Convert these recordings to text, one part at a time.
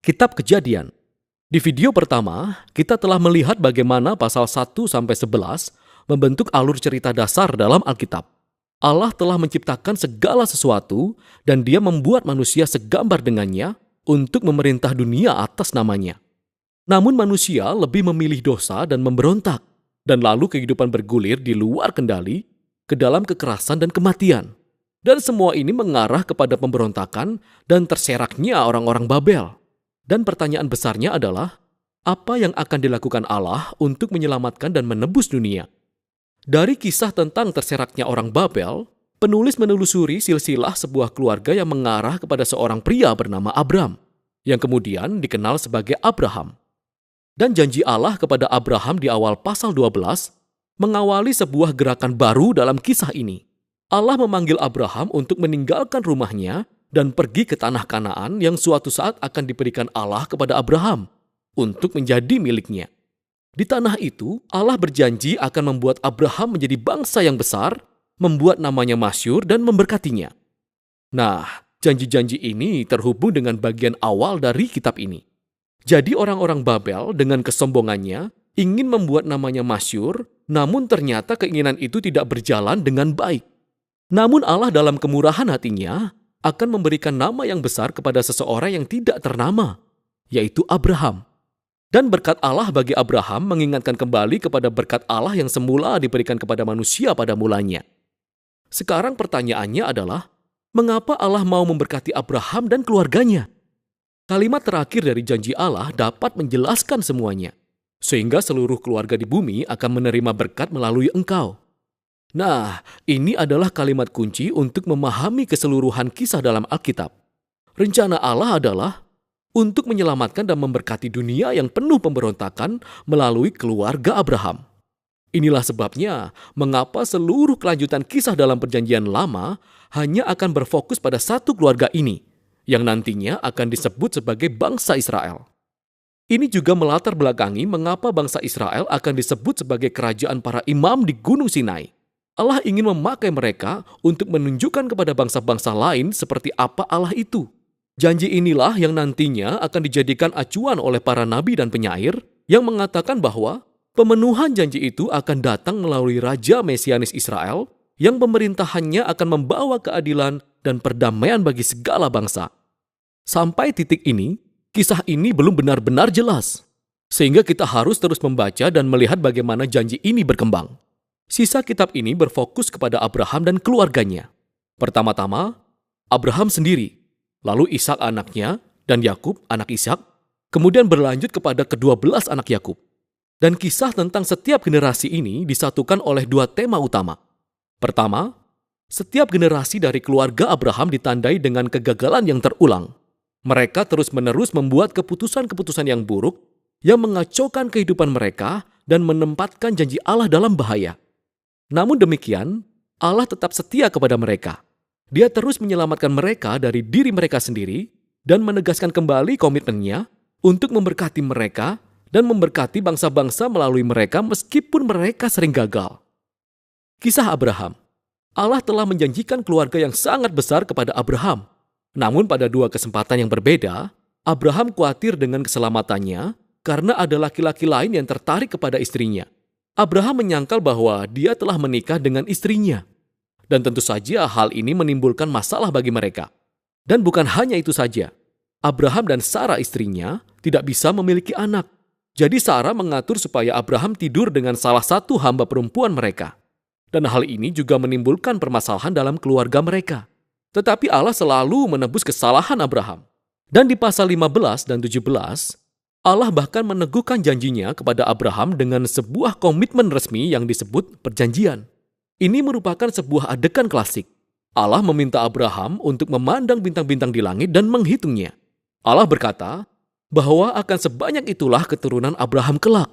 Kitab Kejadian. Di video pertama, kita telah melihat bagaimana pasal 1-11 membentuk alur cerita dasar dalam Alkitab. Allah telah menciptakan segala sesuatu dan Dia membuat manusia segambar dengannya untuk memerintah dunia atas namanya. Namun manusia lebih memilih dosa dan memberontak, dan lalu kehidupan bergulir di luar kendali ke dalam kekerasan dan kematian. Dan semua ini mengarah kepada pemberontakan dan terseraknya orang-orang Babel. Dan pertanyaan besarnya adalah, apa yang akan dilakukan Allah untuk menyelamatkan dan menebus dunia? Dari kisah tentang terseraknya orang Babel, penulis menelusuri silsilah sebuah keluarga yang mengarah kepada seorang pria bernama Abram, yang kemudian dikenal sebagai Abraham. Dan janji Allah kepada Abraham di awal pasal 12 mengawali sebuah gerakan baru dalam kisah ini. Allah memanggil Abraham untuk meninggalkan rumahnya dan pergi ke tanah Kanaan yang suatu saat akan diberikan Allah kepada Abraham untuk menjadi miliknya. Di tanah itu, Allah berjanji akan membuat Abraham menjadi bangsa yang besar, membuat namanya masyhur dan memberkatinya. Nah, janji-janji ini terhubung dengan bagian awal dari kitab ini. Jadi orang-orang Babel dengan kesombongannya ingin membuat namanya masyhur, namun ternyata keinginan itu tidak berjalan dengan baik. Namun Allah dalam kemurahan hatinya akan memberikan nama yang besar kepada seseorang yang tidak ternama, yaitu Abraham. Dan berkat Allah bagi Abraham mengingatkan kembali kepada berkat Allah yang semula diberikan kepada manusia pada mulanya. Sekarang pertanyaannya adalah, mengapa Allah mau memberkati Abraham dan keluarganya? Kalimat terakhir dari janji Allah dapat menjelaskan semuanya, sehingga seluruh keluarga di bumi akan menerima berkat melalui engkau. Nah, ini adalah kalimat kunci untuk memahami keseluruhan kisah dalam Alkitab. Rencana Allah adalah untuk menyelamatkan dan memberkati dunia yang penuh pemberontakan melalui keluarga Abraham. Inilah sebabnya mengapa seluruh kelanjutan kisah dalam Perjanjian Lama hanya akan berfokus pada satu keluarga ini, yang nantinya akan disebut sebagai bangsa Israel. Ini juga melatar belakangi mengapa bangsa Israel akan disebut sebagai kerajaan para imam di Gunung Sinai. Allah ingin memakai mereka untuk menunjukkan kepada bangsa-bangsa lain seperti apa Allah itu. Janji inilah yang nantinya akan dijadikan acuan oleh para nabi dan penyair yang mengatakan bahwa pemenuhan janji itu akan datang melalui Raja Mesianis Israel yang pemerintahannya akan membawa keadilan dan perdamaian bagi segala bangsa. Sampai titik ini, kisah ini belum benar-benar jelas. Sehingga kita harus terus membaca dan melihat bagaimana janji ini berkembang. Sisa kitab ini berfokus kepada Abraham dan keluarganya. Pertama-tama, Abraham sendiri, lalu Ishak anaknya, dan Yakub anak Ishak, kemudian berlanjut kepada ke-12 anak Yakub. Dan kisah tentang setiap generasi ini disatukan oleh dua tema utama. Pertama, setiap generasi dari keluarga Abraham ditandai dengan kegagalan yang terulang. Mereka terus-menerus membuat keputusan-keputusan yang buruk yang mengacaukan kehidupan mereka dan menempatkan janji Allah dalam bahaya. Namun demikian, Allah tetap setia kepada mereka. Dia terus menyelamatkan mereka dari diri mereka sendiri dan menegaskan kembali komitmennya untuk memberkati mereka dan memberkati bangsa-bangsa melalui mereka meskipun mereka sering gagal. Kisah Abraham. Allah telah menjanjikan keluarga yang sangat besar kepada Abraham. Namun pada dua kesempatan yang berbeda, Abraham khawatir dengan keselamatannya karena ada laki-laki lain yang tertarik kepada istrinya. Abraham menyangkal bahwa dia telah menikah dengan istrinya. Dan tentu saja hal ini menimbulkan masalah bagi mereka. Dan bukan hanya itu saja. Abraham dan Sarah istrinya tidak bisa memiliki anak. Jadi Sarah mengatur supaya Abraham tidur dengan salah satu hamba perempuan mereka. Dan hal ini juga menimbulkan permasalahan dalam keluarga mereka. Tetapi Allah selalu menebus kesalahan Abraham. Dan di pasal 15 dan 17, Allah bahkan meneguhkan janjinya kepada Abraham dengan sebuah komitmen resmi yang disebut perjanjian. Ini merupakan sebuah adegan klasik. Allah meminta Abraham untuk memandang bintang-bintang di langit dan menghitungnya. Allah berkata bahwa akan sebanyak itulah keturunan Abraham kelak.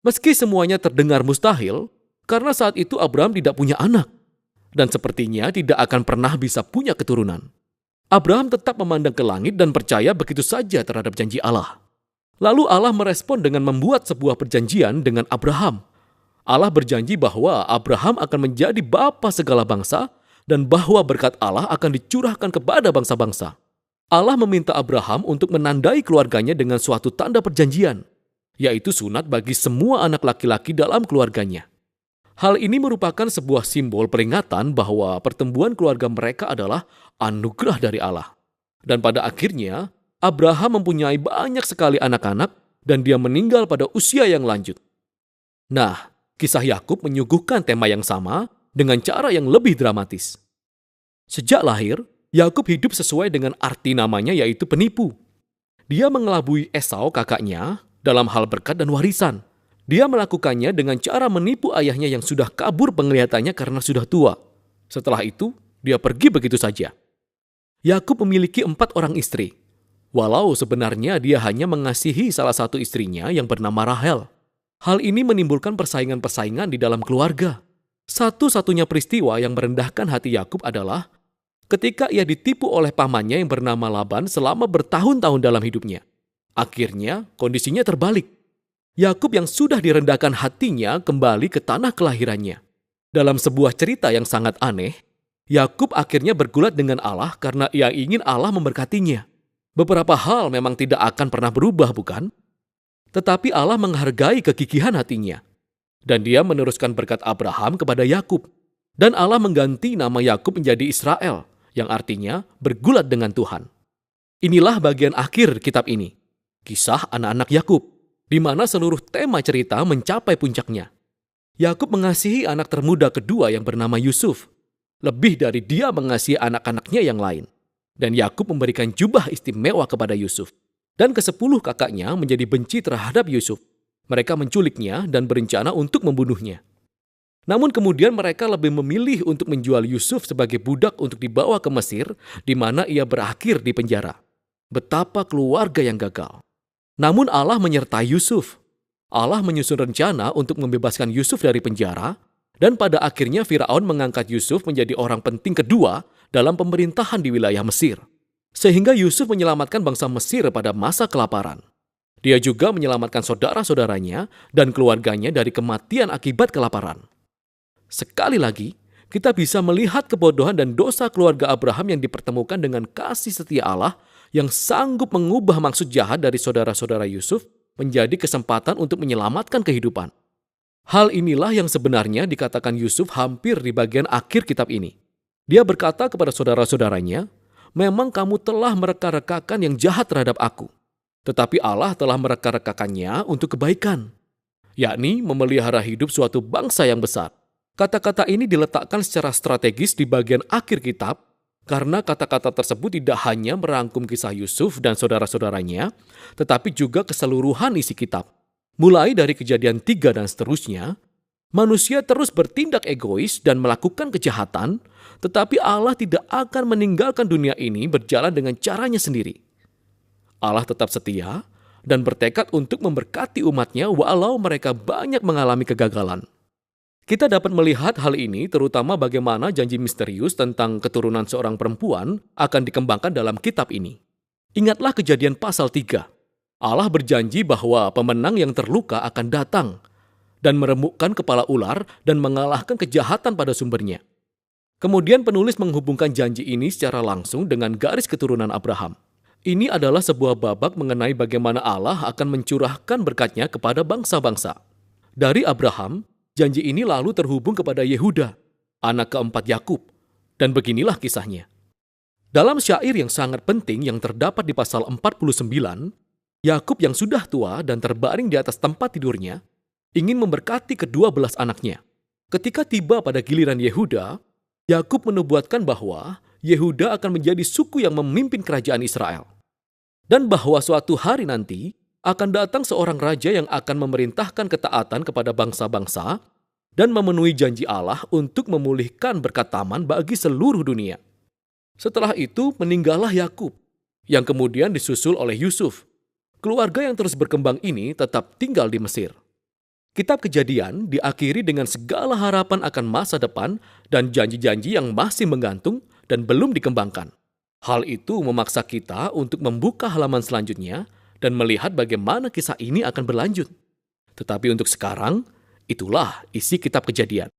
Meski semuanya terdengar mustahil, karena saat itu Abraham tidak punya anak. Dan sepertinya tidak akan pernah bisa punya keturunan. Abraham tetap memandang ke langit dan percaya begitu saja terhadap janji Allah. Lalu Allah merespon dengan membuat sebuah perjanjian dengan Abraham. Allah berjanji bahwa Abraham akan menjadi bapa segala bangsa dan bahwa berkat Allah akan dicurahkan kepada bangsa-bangsa. Allah meminta Abraham untuk menandai keluarganya dengan suatu tanda perjanjian, yaitu sunat bagi semua anak laki-laki dalam keluarganya. Hal ini merupakan sebuah simbol peringatan bahwa pertumbuhan keluarga mereka adalah anugerah dari Allah. Dan pada akhirnya, Abraham mempunyai banyak sekali anak-anak dan dia meninggal pada usia yang lanjut. Nah, kisah Yakub menyuguhkan tema yang sama dengan cara yang lebih dramatis. Sejak lahir, Yakub hidup sesuai dengan arti namanya, yaitu penipu. Dia mengelabui Esau kakaknya dalam hal berkat dan warisan. Dia melakukannya dengan cara menipu ayahnya yang sudah kabur penglihatannya karena sudah tua. Setelah itu, dia pergi begitu saja. Yakub memiliki 4 orang istri, walau sebenarnya dia hanya mengasihi salah satu istrinya yang bernama Rahel. Hal ini menimbulkan persaingan-persaingan di dalam keluarga. Satu-satunya peristiwa yang merendahkan hati Yakub adalah ketika ia ditipu oleh pamannya yang bernama Laban selama bertahun-tahun dalam hidupnya. Akhirnya, kondisinya terbalik. Yakub yang sudah direndahkan hatinya kembali ke tanah kelahirannya. Dalam sebuah cerita yang sangat aneh, Yakub akhirnya bergulat dengan Allah karena ia ingin Allah memberkatinya. Beberapa hal memang tidak akan pernah berubah, bukan? Tetapi Allah menghargai kegigihan hatinya. Dan dia meneruskan berkat Abraham kepada Yakub. Dan Allah mengganti nama Yakub menjadi Israel, yang artinya bergulat dengan Tuhan. Inilah bagian akhir kitab ini, kisah anak-anak Yakub, di mana seluruh tema cerita mencapai puncaknya. Yakub mengasihi anak termuda kedua yang bernama Yusuf, lebih dari dia mengasihi anak-anaknya yang lain. Dan Yakub memberikan jubah istimewa kepada Yusuf. Dan ke-10 kakaknya menjadi benci terhadap Yusuf. Mereka menculiknya dan berencana untuk membunuhnya. Namun kemudian mereka lebih memilih untuk menjual Yusuf sebagai budak untuk dibawa ke Mesir, di mana ia berakhir di penjara. Betapa keluarga yang gagal. Namun Allah menyertai Yusuf. Allah menyusun rencana untuk membebaskan Yusuf dari penjara, dan pada akhirnya Firaun mengangkat Yusuf menjadi orang penting kedua dalam pemerintahan di wilayah Mesir. Sehingga Yusuf menyelamatkan bangsa Mesir pada masa kelaparan. Dia juga menyelamatkan saudara-saudaranya dan keluarganya dari kematian akibat kelaparan. Sekali lagi, kita bisa melihat kebodohan dan dosa keluarga Abraham yang dipertemukan dengan kasih setia Allah yang sanggup mengubah maksud jahat dari saudara-saudara Yusuf menjadi kesempatan untuk menyelamatkan kehidupan. Hal inilah yang sebenarnya dikatakan Yusuf hampir di bagian akhir kitab ini. Dia berkata kepada saudara-saudaranya, "Memang kamu telah mereka-rekakan yang jahat terhadap aku, tetapi Allah telah mereka-rekakannya untuk kebaikan, yakni memelihara hidup suatu bangsa yang besar." Kata-kata ini diletakkan secara strategis di bagian akhir kitab, karena kata-kata tersebut tidak hanya merangkum kisah Yusuf dan saudara-saudaranya, tetapi juga keseluruhan isi kitab. Mulai dari Kejadian 3 dan seterusnya, manusia terus bertindak egois dan melakukan kejahatan, tetapi Allah tidak akan meninggalkan dunia ini berjalan dengan caranya sendiri. Allah tetap setia dan bertekad untuk memberkati umatnya walau mereka banyak mengalami kegagalan. Kita dapat melihat hal ini terutama bagaimana janji misterius tentang keturunan seorang perempuan akan dikembangkan dalam kitab ini. Ingatlah Kejadian pasal 3. Allah berjanji bahwa pemenang yang terluka akan datang dan meremukkan kepala ular dan mengalahkan kejahatan pada sumbernya. Kemudian penulis menghubungkan janji ini secara langsung dengan garis keturunan Abraham. Ini adalah sebuah babak mengenai bagaimana Allah akan mencurahkan berkatnya kepada bangsa-bangsa. Dari Abraham, janji ini lalu terhubung kepada Yehuda, anak keempat Yakub, dan beginilah kisahnya. Dalam syair yang sangat penting yang terdapat di pasal 49, Yakub yang sudah tua dan terbaring di atas tempat tidurnya, ingin memberkati ke-12 anaknya. Ketika tiba pada giliran Yehuda, Yakub menubuatkan bahwa Yehuda akan menjadi suku yang memimpin kerajaan Israel. Dan bahwa suatu hari nanti, akan datang seorang raja yang akan memerintahkan ketaatan kepada bangsa-bangsa dan memenuhi janji Allah untuk memulihkan berkat taman bagi seluruh dunia. Setelah itu meninggallah Yakub, yang kemudian disusul oleh Yusuf. Keluarga yang terus berkembang ini tetap tinggal di Mesir. Kitab Kejadian diakhiri dengan segala harapan akan masa depan dan janji-janji yang masih menggantung dan belum dikembangkan. Hal itu memaksa kita untuk membuka halaman selanjutnya dan melihat bagaimana kisah ini akan berlanjut. Tetapi untuk sekarang, itulah isi kitab Kejadian.